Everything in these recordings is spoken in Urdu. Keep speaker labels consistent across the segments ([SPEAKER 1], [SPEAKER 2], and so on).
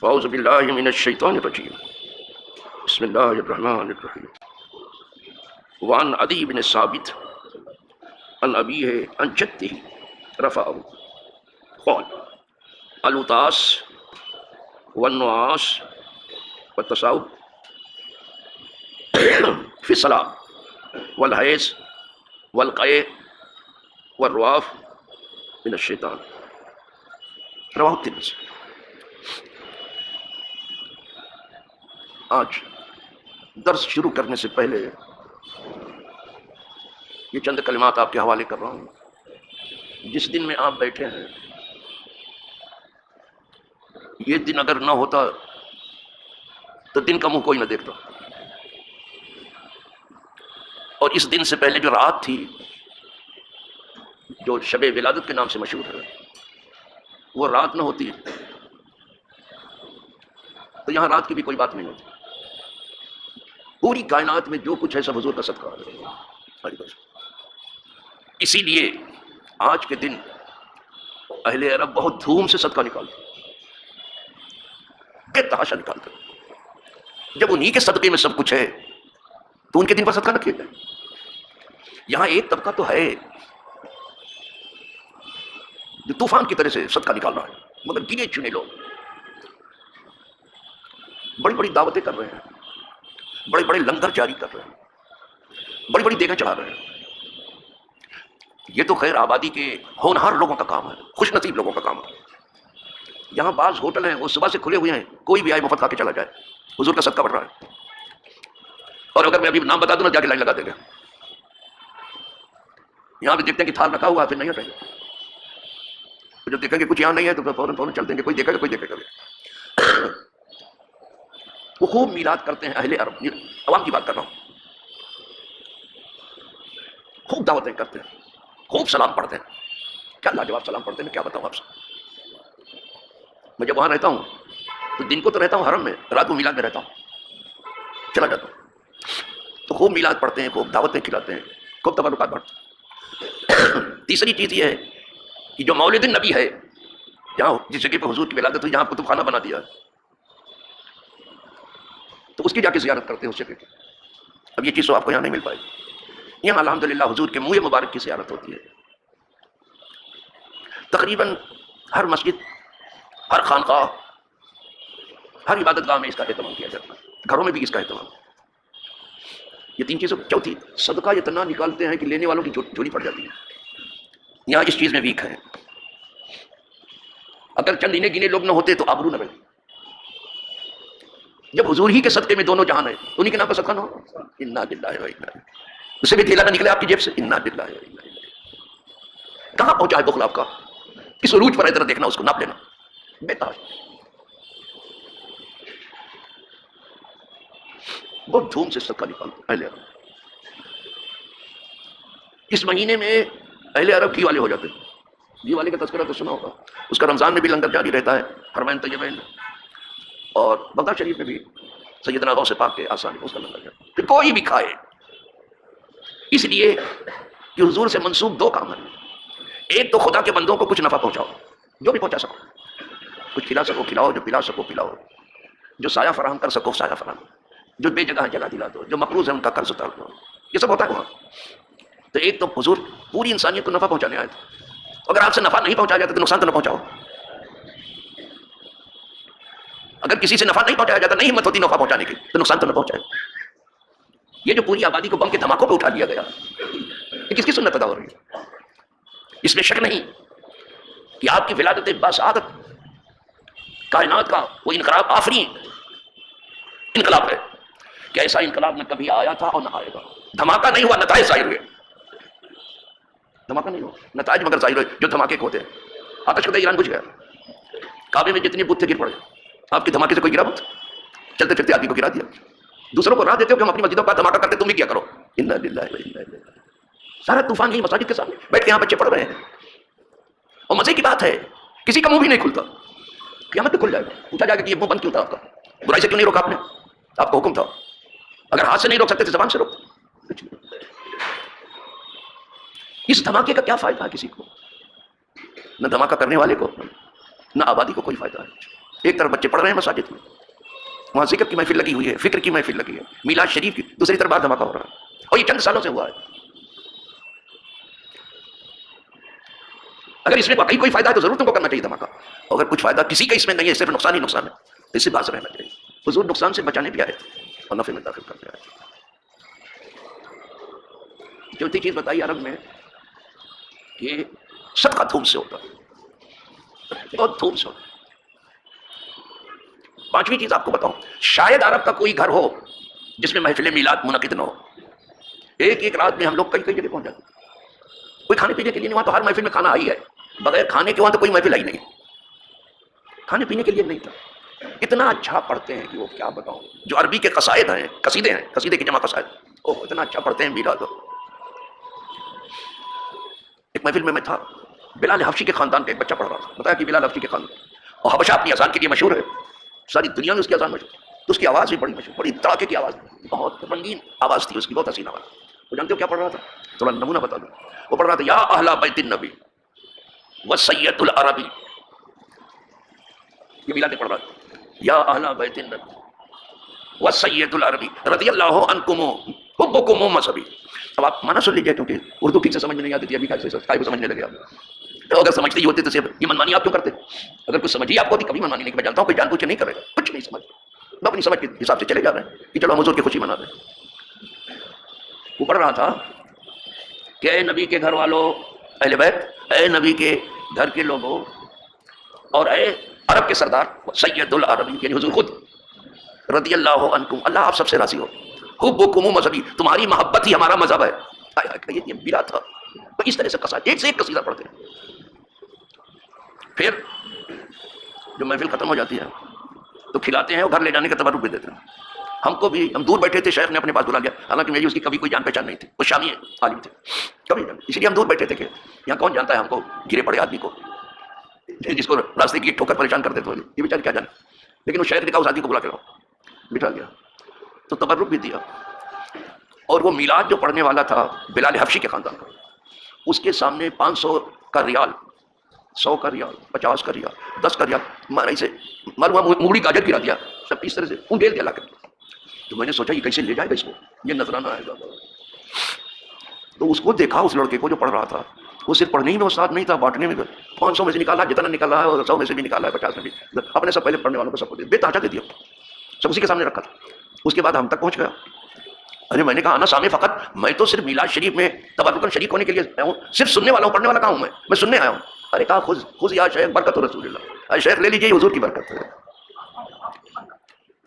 [SPEAKER 1] فاعوذ باللہ من الشیطان الرجیم بسم اللہ الرحمن الرحیم وعن عدی بن ثابت عن ابیہ عن جدہ رفعہ قال الوطاس والنعاس والتصاؤب فی الصلاة والحیض والقیء والرواف من الشیطان رواہ الترمذی۔ آج درس شروع کرنے سے پہلے یہ چند کلمات آپ کے حوالے کر رہا ہوں۔ جس دن میں آپ بیٹھے ہیں یہ دن اگر نہ ہوتا تو دن کا منہ کوئی نہ دیکھتا، اور اس دن سے پہلے جو رات تھی جو شب ولادت کے نام سے مشہور ہے، وہ رات نہ ہوتی تو یہاں رات کی بھی کوئی بات نہیں ہوتی۔ پوری کائنات میں جو کچھ ہے سب حضور کا صدقہ ہے۔ اسی لیے آج کے دن اہل عرب بہت دھوم سے صدقہ نکالتے، بے تحاشا نکالتے۔ جب انہی کے صدقے میں سب کچھ ہے تو ان کے دن پر صدقہ نہ کیا جائے۔ یہاں ایک طبقہ تو ہے جو طوفان کی طرح سے صدقہ نکال رہا ہے، مگر گنے چنے لوگ بڑی بڑی دعوتیں کر رہے ہیں، بڑے بڑے لنگر جاری کر رہے ہیں، بڑی بڑی دیگیں چڑھا رہے ہیں۔ یہ تو خیر آبادی کے ہونہار لوگوں کا کام ہے، خوش نصیب لوگوں کا کام ہے۔ یہاں بعض ہوٹل ہیں وہ صبح سے کھلے ہوئے ہیں، کوئی بھی آئے مفت کھا کے چلا جائے، حضور کا صدقہ بڑھ رہا ہے۔ اور اگر میں ابھی نام بتا دوں نا جا کے لائن لگا دیں گے۔ یہاں بھی دیکھتے ہیں کہ تھال رکھا ہوا ہے، پھر نہیں ہٹائیں گے۔ جب دیکھیں گے کچھ یہاں نہیں ہے تو پھر فوراً چل دیں گے، کوئی دیکھے گا کوئی دیکھے گا۔ وہ خوب میلاد کرتے ہیں اہل عرب، عوام کی بات کر رہا ہوں۔ خوب دعوتیں کرتے ہیں، خوب سلام پڑھتے ہیں، کیا لاجواب سلام پڑھتے ہیں، میں کیا بتاؤں آپ سے۔ میں جب وہاں رہتا ہوں تو دن کو تو رہتا ہوں حرم میں، رات کو میلاد میں رہتا ہوں، چلا جاتا ہوں۔ تو خوب میلاد پڑھتے ہیں، خوب دعوتیں کھلاتے ہیں، خوب تبرکات بانٹتے ہیں۔ تیسری چیز یہ ہے کہ جو مولد النبی ہے، جہاں جس جگہ پہ حضور کی ولادت ہوئی، جہاں کتب خانہ بنا دیا ہے، تو اس کی جا کے زیارت کرتے ہیں اس جگہ کی۔ اب یہ چیز تو آپ کو یہاں نہیں مل پائے گی۔ یہاں الحمدللہ حضور کے منہ مبارک کی زیارت ہوتی ہے۔ تقریباً ہر مسجد، ہر خانقاہ، ہر عبادت گاہ میں اس کا اہتمام کیا جاتا ہے، گھروں میں بھی اس کا اہتمام۔ یہ تین چیزیں۔ چوتھی، صدقہ اتنا نکالتے ہیں کہ لینے والوں کی جھولی پڑ جاتی ہے۔ یہاں اس چیز میں ویک ہے۔ اگر چند گنے گنے لوگ نہ ہوتے تو آبرو نہ رہے۔ جب حضور ہی کے صدقے میں دونوں جہان ہے، انہی کے نام پر صدقہ نہ ہو، انا للہ و انا الیہ، اسے بھی تھیلا نہ نکلے آپ کی جیب سے، انا للہ و انا الیہ۔ کہاں پہنچا ہے بخل آپ کا؟ کس عروج پر ہے، ذرا دیکھنا، اس کو ناپ لینا۔ بے تاج بہت دھوم سے صدقہ نکالتے اہل عرب۔ اس مہینے میں اہل عرب گھی والے ہو جاتے ہیں۔ گھی والے کا تذکرہ تو سنا ہوگا، اس کا رمضان میں بھی لنگر جاری رہتا ہے، حرمین طیبین میں، اور بغداد شریف میں بھی سیدنا غوث پاک کے آسان اس کا لنگر جاری، پھر کوئی بھی کھائے۔ اس لیے کہ حضور سے منسوب دو کام ہیں۔ ایک تو خدا کے بندوں کو کچھ نفع پہنچاؤ، جو بھی پہنچا سکو، کچھ کھلا سکو کھلاؤ، جو پلا سکو پلاؤ، جو سایہ فراہم کر سکو سایہ فراہم، جو بے جگہ جگہ دلا دو، جو مقروض ہے ان کا قرض اتار دو۔ یہ سب ہوتا ہے وہاں۔ تو ایک تو حضور پوری انسانیت کو نفع پہنچانے آئے تھے۔ اگر آپ سے نفع نہیں پہنچایا جاتا تو نقصان تو نہ پہنچاؤ۔ اگر کسی سے نفع نہیں پہنچایا جاتا، نہیں ہمت ہوتی نفع پہنچانے کی، تو نقصان تو نہ پہنچائے۔ یہ جو پوری آبادی کو بم کے دھماکوں پہ اٹھا لیا گیا، یہ کس کی سنت ادا ہو رہی ہے؟ اس میں شک نہیں کہ آپ کی ولادت باسعادت کائنات کا وہ انقلاب آفرین انقلاب ہے، کہ ایسا انقلاب نہ کبھی آیا تھا اور نہ آئے گا۔ دھماکہ نہیں ہوا، نتائج ظاہر ہوئے۔ دھماکہ نہیں ہوا، نتائج مگر ظاہر ہوئے جو دھماکے کو ہوتے ہیں۔ آتش قطع ایران بجھ گیا، کعبے میں جتنے بت تھے گر پڑے۔ آپ کے دھماکے سے کوئی گرا بت؟ چلتے پھرتے آدمی کو گرا دیا۔ دوسروں کو راہ دیتے ہو کہ ہم اپنی مسجدوں کا دھماکہ کرتے، تم بھی کیا کرو۔ انا للہ و انا الیہ۔ سارا طوفان یہی مساجد کے سامنے بیٹھ کے یہاں بچے پڑھ رہے ہیں، اور مزے کی بات ہے کسی کا منہ بھی نہیں کھلتا۔ قیامت میں کھل جائے گا، پوچھا جائے گا کہ یہ منہ بند کیوں تھا آپ کا، برائی سے کیوں نہیں روکا آپ نے؟ آپ کو حکم تھا، اگر ہاتھ سے نہیں روک سکتے تھے زبان سے روک۔ اس دھماکے کا کیا فائدہ ہے کسی کو؟ نہ دھماکہ کرنے والے کو، نہ آبادی کو کوئی فائدہ ہے۔ ایک طرف بچے پڑھ رہے ہیں مساجد میں، وہاں ذکر کی محفل لگی ہوئی ہے، فکر کی محفل لگی ہے، میلاد شریف کی، دوسری طرف بار دھماکہ ہو رہا ہے، اور یہ چند سالوں سے ہوا ہے۔ اگر اس میں واقعی کوئی فائدہ ہے تو ضرور تم کو کرنا چاہیے دھماکہ، اگر کچھ فائدہ کسی کا اس میں نہیں ہے، صرف نقصان ہی نقصان ہے، تو اس سے باز رہنا چاہیے۔ حضور نقصان سے بچانے بھی آئے تھے اور نفع میں داخل کرنے آئے تھے۔ چوتھی چیز بتائی عرب میں کہ صدقہ دھوم سے ہوتا ہے، بہت دھوم سے ہوتا ہے۔ پانچویں چیز آپ کو بتاؤں، شاید عرب کا کوئی گھر ہو جس میں محفل میلاد منعقد نہ ہو۔ ایک ایک رات میں ہم لوگ کئی کئی جگہ پہنچ جاتے ہیں، کوئی کھانے پینے کے لیے نہیں، وہاں تو ہر محفل میں کھانا آئی ہے، بغیر کھانے کے وہاں تو کوئی محفل آئی نہیں، کھانے پینے کے لیے نہیں تھا۔ اتنا اچھا پڑھتے ہیں کہ وہ کیا بتاؤں، جو عربی کے قصائد ہیں، قصیدے ہیں، قصیدے کی جمع قصائد، وہ اتنا اچھا پڑھتے ہیں میلاد۔ ایک محفل میں میں تھا، بلال حبشی کے خاندان کا ایک بچہ پڑھ رہا تھا، بتایا کہ بلال حبشی کے خاندان، اور حبشہ اپنی اذان کے لیے مشہور ہے، ساری دنیا میں اس کی اذان مشہور، تو اس کی آواز بھی بڑی مشہور، بڑی تڑاکے کی آواز، بہت رنگین آواز تھی اس کی، بہت حسین آواز۔ تو جانتے ہو کیا پڑھ رہا تھا؟ تھوڑا نمونہ بتا دوں، وہ پڑھ رہا تھا یا اہل بیت النبی وسید العربی، یہ میلاد پڑھ رہا تھا، یا اہل بیت النبی وسید العربی رضی اللہ عنکم حبکم مذہبی۔ اب آپ مانا سن لیجیے، کیونکہ اردو ٹھیک سے سمجھ میں نہیں آتی تھی، ابھی کائے کو سمجھنے لگے آپ، تو اگر سمجھتے ہی ہوتے تو صرف یہ منمانی آپ کیوں کرتے؟ اگر کچھ سمجھی آپ کو ہوتی کبھی منمانی نہیں، میں جانتا ہوں کوئی جان بوجھ کے نہیں کرے گا، کچھ نہیں سمجھ، میں اپنی سمجھ کے حساب سے چلے جا رہے ہیں کہ چلو ہم حضور کی خوشی منا دیں۔ وہ پڑھ رہا تھا کہ اے نبی کے گھر والوں، اہل بیت، اے نبی کے گھر کے لوگوں، اور اے عرب کے سردار سید العربی، یعنی حضور خود، رضی اللہ عنکم، اللہ آپ سب سے راضی ہو، حبکم مذہبی، تمہاری محبت ہی ہمارا مذہب ہے۔ یہ میرا تھا، تو اس طرح سے قصائد ایک سے ایک قصیدہ پڑھتے ہیں۔ پھر جو محفل ختم ہو جاتی ہے تو کھلاتے ہیں اور گھر لے جانے کا تبرک بھی دیتے ہیں۔ ہم کو بھی، ہم دور بیٹھے تھے، شیخ نے اپنے پاس بلا لیا، حالانکہ میری اس کی کبھی کوئی جان پہچان نہیں تھی، وہ شامی عالم تھے، کبھی اس لیے ہم دور بیٹھے تھے کہ یہاں کون جانتا ہے ہم کو، گرے پڑے آدمی کو، جس کو راستے کی ایک ٹھوکر پریشان کر دیتے، یہ بیچارے کیا جانے۔ لیکن وہ شیخ نے کہا اس آدمی کو بلا کے لاؤ، بٹھا گیا تو تبرک بھی دیا۔ اور وہ میلاد جو پڑھنے والا تھا بلال حبشی کے خاندان کا، اس کے سامنے 500 کا ریال، 100 کا ریال، 50 کا ریال، 10 کا ریال مارا، سے مروا موڑی گاجر گرا دیا، سب اس طرح سے انڈیل دیا لا کر۔ تو میں نے سوچا یہ کیسے لے جائے گا اس کو، یہ نذرانہ آئے گا۔ تو اس کو دیکھا، اس لڑکے کو جو پڑھ رہا تھا، وہ صرف پڑھنے ہی میں استاد نہیں تھا، بانٹنے میں 500 میں سے نکالا جتنا نکالا ہے، اور 100 میں سے بھی نکالا ہے، 50 میں بھی، اپنے سب پہلے پڑھنے والوں کو سب کو بے تحاشا دے دیا، سب اسی کے سامنے رکھا تھا۔ اس کے بعد ہم تک پہنچ گیا۔ ارے میں نے کہا آنا سامنے فقط، میں تو صرف میلاد شریف میں تبرکاً شریک ہونے کے لیے آیا ہوں، صرف سننے والا ہوں، پڑھنے والا کہاں ہوں میں سننے آیا ہوں۔ ارے کہا خذ یا شیخ برکت رسول اللہ، ارے شیخ لے لیجیے، حضور کی برکت ہے۔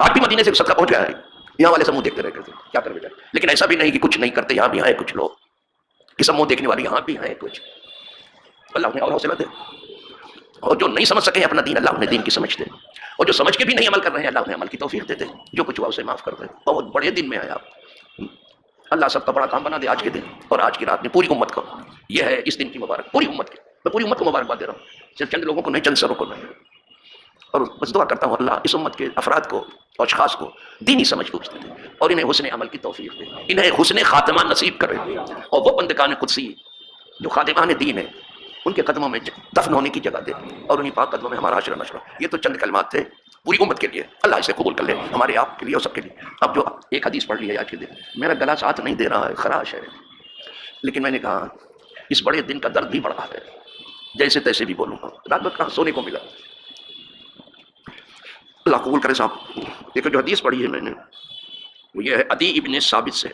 [SPEAKER 1] آج بھی مدینے سے صدقہ پہنچ گیا ہے، یہاں والے سب منہ دیکھتے رہ کرتے کیا کر بیٹا، لیکن ایسا بھی نہیں کہ کچھ نہیں کرتے، یہاں بھی آئے کچھ لوگ کہ سب منہ دیکھنے والے، یہاں بھی آئے کچھ۔ اللہ انہیں اور حوصلہ دے، اور جو نہیں سمجھ سکے اپنا دین، اللہ انہیں دین کی سمجھ دے، اور جو سمجھ کے بھی نہیں عمل کر رہے ہیں، اللہ انہیں عمل کی توفیق دے دے، جو کچھ ہوا اسے معاف کر دے۔ بہت بڑے دن میں آئے آپ، اللہ سب کا بڑا کام بنا دے آج کے دن اور آج کی رات میں، پوری امت کو یہ ہے اس دن کی مبارک، پوری امت کی، میں پوری امت کو مبارکباد دے رہا ہوں، صرف چند لوگوں کو نہیں، چند سروں کو نہیں۔ اور بس دعا کرتا ہوں اللہ اس امت کے افراد کو اور اشخاص کو دینی سمجھ بوجھ دے اور انہیں حسن عمل کی توفیق دے، انہیں حسن خاتمہ نصیب کرے، اور وہ بندگان قدسی جو خادمان دین ہیں ان کے قدموں میں دفن ہونے کی جگہ دے، اور انہیں پاک قدموں میں ہمارا حشر نشر۔ یہ تو چند کلمات تھے پوری امت کے لیے، اللہ اسے قبول کر لے ہمارے آپ کے لیے اور سب کے لیے۔ اب جو ایک حدیث پڑھ لی ہے آج کے دن، میرا گلا ساتھ نہیں دے رہا ہے، خراش ہے، لیکن میں نے کہا اس بڑے دن کا درد بھی بڑا ہے، جیسے تیسے بھی بولوں گا، رات بھر کہاں سونے کو ملا۔ اللہ قبول کرے صاحب۔ دیکھو جو حدیث پڑھی ہے میں نے، وہ یہ ہے عدی ابن ثابت سے،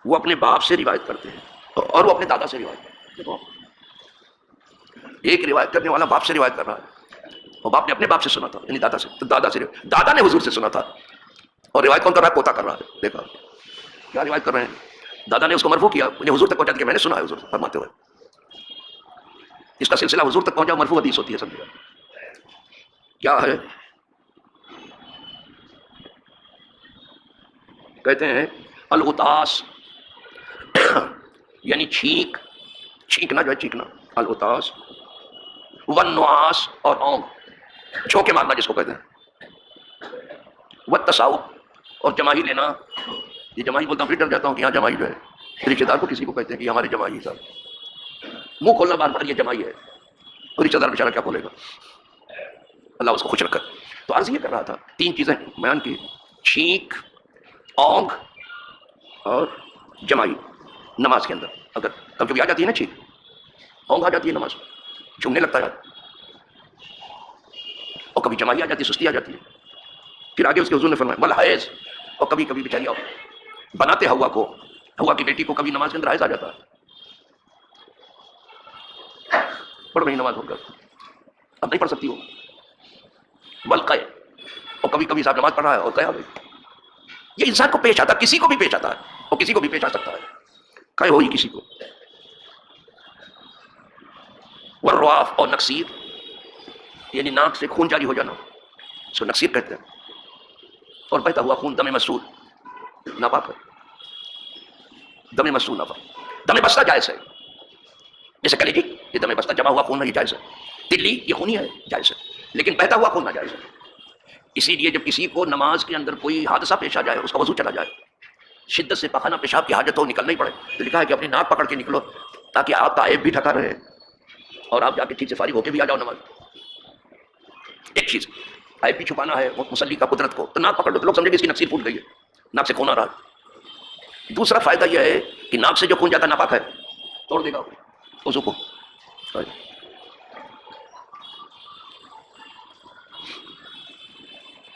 [SPEAKER 1] وہ اپنے باپ سے روایت کرتے ہیں اور وہ اپنے دادا سے روایت کرتے ہیں۔ دیکھو ایک روایت کرنے والا باپ سے روایت کر رہا ہے، اور باپ نے اپنے باپ سے سنا تھا، یعنی دادا سے، تو دادا نے حضور سے سنا تھا، اور روایت کون کر رہا ہے؟ پوتا کر رہا ہے۔ دیکھا کیا روایت کر رہے ہیں، دادا نے اس کو مرفوع کیا، مجھے حضور تک پہنچا دیا، میں نے سنا ہے حضور فرماتے ہوئے، اس کا سلسلہ حضور تک پہنچا، مرفوع حدیث ہوتی ہے، سمجھا کیا ہے؟ کہتے ہیں الغطاس یعنی چھینکنا جو ہے، چھینکنا، الغطاس والنعاس اور اونگ، جھونکے مارنا جس کو کہتے ہیں، والتساؤب اور جماہی لینا، یہ جماہی بولتا ہوں پھر ڈر جاتا ہوں کہ یہاں جماہی جو ہے رشتے دار کو کسی کو کہتے ہیں کہ ہمارے جماہی صاحب، منہ کھولنا بار بار یہ جماہی ہے، اور رشتے دار بیچارہ کیا بولے گا، اللہ اس کو خوش رکھے. تو عرض یہ کر رہا تھا 3 چیزیں بیان کی: چھینک، اونگ اور جمائی نماز کے اندر. اگر کبھی کبھی آ جاتی ہے نا چھینک، اونگ آ جاتی ہے، نماز جھومنے لگتا ہے، اور کبھی جمائی آ جاتی ہے، سستی آ جاتی ہے. پھر آگے اس کے حضور نے فرمایا والحیض، اور کبھی کبھی بیچاری بناتے ہوا کی بیٹی کو کبھی نماز کے اندر حیض آ جاتا ہے، پڑھ رہی نماز ہو کر اب نہیں پڑھ سکتی ہو. والقے، اور کبھی کبھی صاحب نماز پڑھ رہا ہے اور قے آ گئی. یہ انسان کو پیش آتا ہے، کسی کو بھی پیش آتا ہے، اور کسی کو بھی پیش آ سکتا ہے، قے ہوئی کسی کو. والرواف، اور نقصیر، یعنی ناک سے خون جاری ہو جانا، اس کو نقصیر کہتے ہیں. اور بہتا ہوا خون دم مسعود ناپاک ہے. دم مسعود ناپاک. دم بستہ جائز ہے، جیسے کلیجی یہ دم بستہ جمع ہوا خون نہیں جائز ہے. تلی یہ خونی ہے، جائز ہے، لیکن بہتا ہوا خون نہ جائز ہے. اسی لیے جب کسی کو نماز کے اندر کوئی حادثہ پیش آ جائے، اس کا وضو چلا جائے، شدت سے پخانہ پیشاب کی حاجت ہو، نکلنا ہی پڑے، تو لکھا ہے کہ اپنی ناک پکڑ کے نکلو تاکہ آپ کا عیب بھی ڈھکا رہے اور آپ جا کے ٹھیک سے فارغ ہو کے بھی آ جاؤ نماز. ایک چیز عیب بھی چھپانا ہے مصلی کا قدرت کو، تو ناک پکڑ لو تو لوگ سمجھے کہ اس کی نقصیر پھوٹ گئی ہے، ناک سے خون آ رہا ہے. دوسرا فائدہ یہ ہے کہ ناک سے جو خون جاتا ناپاک ہے، توڑ دے گا وضو کو.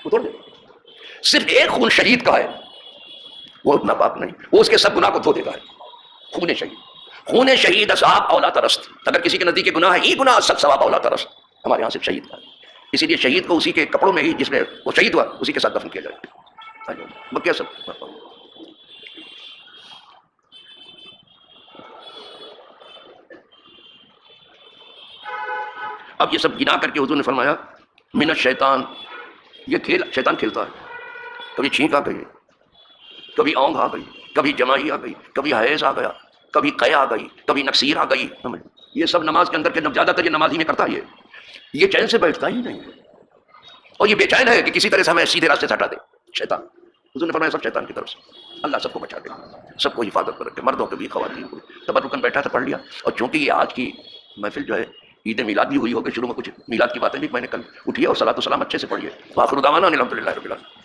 [SPEAKER 1] توڑ دے. صرف ایک خون شہید کا ہے، وہ ناپاک نہیں، وہ اس کے سب گناہ کو دھو دیتا ہے. خون شہید، خون شہید اصحاب اولا ترست. اگر کسی کے نزدیک گناہ ہے، یہ گناہ سب ثواب اولا ترست. ہمارے یہاں صرف شہید کا ہے، اسی لیے شہید کو اسی کے کپڑوں میں ہی جس میں وہ شہید ہوا اسی کے ساتھ دفن کیا جائے. بقیہ سب. اب یہ سب گنا کر کے حضور نے فرمایا من الشیطان، یہ کھیل شیطان کھیلتا ہے. کبھی چھینک آ گئی، کبھی اونگ آ گئی، کبھی جمائی آ گئی، کبھی حیض آ گیا، کبھی قے آ گئی، کبھی نقصیر آ گئی. یہ سب نماز کے اندر کے زیادہ تر یہ نمازی میں کرتا ہے. یہ چین سے بیٹھتا ہی نہیں، اور یہ بے چین ہے کہ کسی طرح سے ہمیں سیدھے راستے سے ہٹا دے شیطان. حضور نے فرمایا سب شیطان کی طرف سے. اللہ سب کو بچا دے، سب کو حفاظت پر رکھے، مردوں کو بھی خواتین کو. تبرکن بیٹھا تھا، پڑھ لیا. اور چونکہ یہ آج کی محفل جو ہے عید میلاد بھی ہوئی ہوگی، شروع میں کچھ میلاد کی باتیں بھی میں نے کل اٹھی ہے، اور صلاۃ و سلام اچھے سے پڑھیے. وآخر دعوانا الحمدللہ رب العالمین.